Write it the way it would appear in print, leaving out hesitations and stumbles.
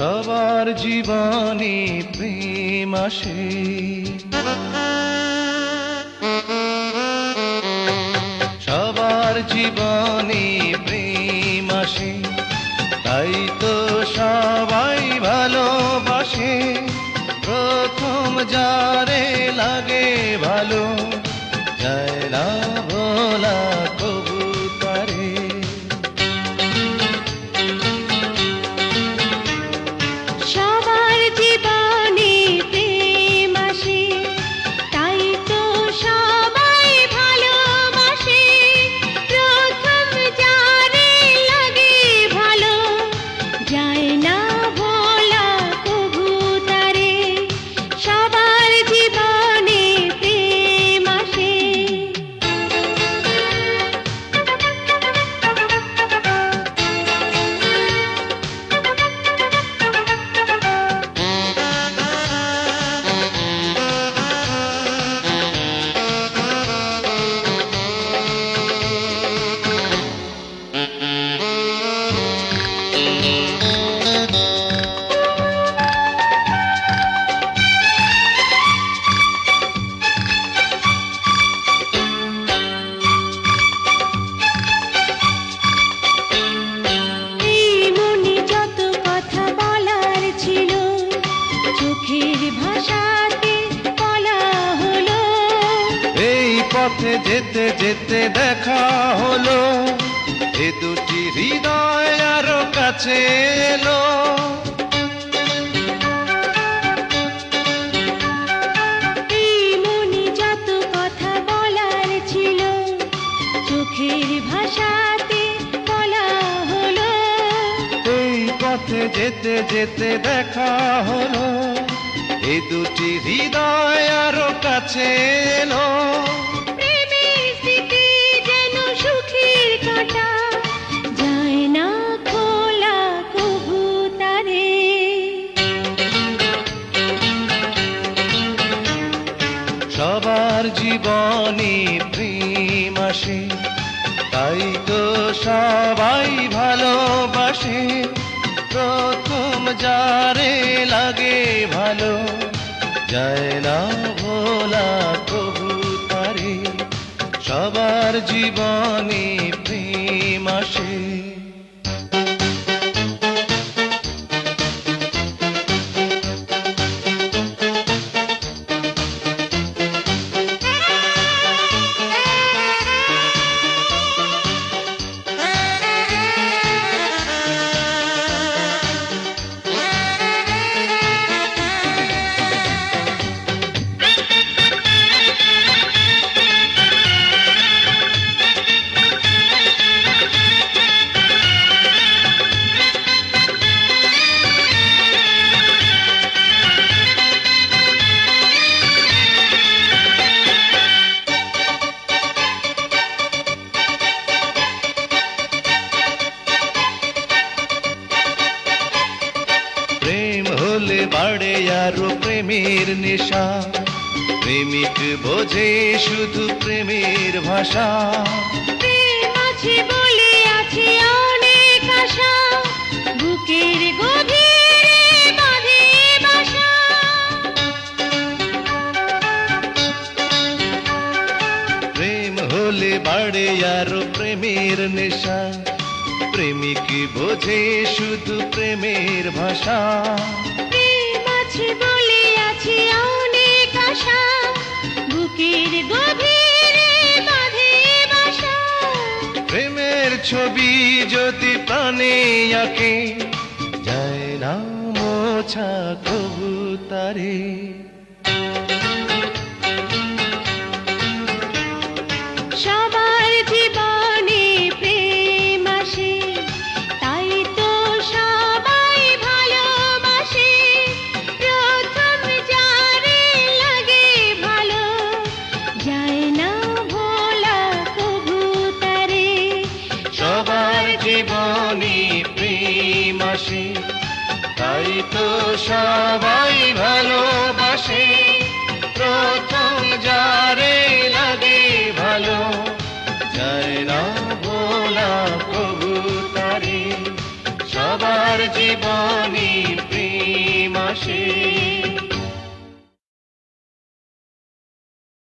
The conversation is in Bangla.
সবার জীবনে প্রেম আসে, সবার জীবনে প্রেম আসে, তাই তো সবাই ভালোবাসে। প্রথম যারে লাগে ভালো, যায় না ভোলা কবু তারে। সবার জীবনে প্রেম আসে, তাই তো সবাই ভালোবাসে। প্রথম যারে লাগে ভালো, যায় না ভোলা কবু তারে। সবার জীবনে প্রেম আসে। পথে যেতে যেতে দেখা হলো, এ দুটি হৃদয় আরো কাছে এলো। এই মনে যত কথা বলার ছিল, চোখের ভাষাতে বলা হলো। এই পথে যেতে যেতে দেখা হলো, এ দুটি হৃদয় আরো কাছে এলো। সবার জীবনে প্রেম আসে, তাই তো সবাই ভালোবাসে। প্রথম যারে লাগে ভালো, যায় না ভোলা কবু তারে। সবার জীবনে প্রেম আসে। প্রেম হলে বাড়ে আরো প্রেমের নেশা, প্রেমিক বোঝে শুধু প্রেমের ভাষা। প্রেম আছে বলে আছে অনেক আশা, বুকের গভীরে বাঁধে বাসা। প্রেম হলে বাড়ে আরো প্রেমের নেশা, প্রেমিক বোঝে শুধু প্রেমের ভাষা। প্রেম আছে বলে আছে অনেক আশা, বুকের গভীরে বাঁধে বাসা। প্রেমের ছবি যদি প্রাণে আঁকে, যায় না মোছা কবু তারে। সবার জীবনে প্রেম আসে, তাই তো সবাই ভালোবাসে। প্রথম যারে লাগে ভালো, যায় না ভোলা কবু তারে। সবার জীবনে প্রেম আসে, তাই তো সবাই ভালোবাসে। প্রথম যারে লাগে ভালো, যায় না ভোলা কবু তারে। সবার জীবনে আসে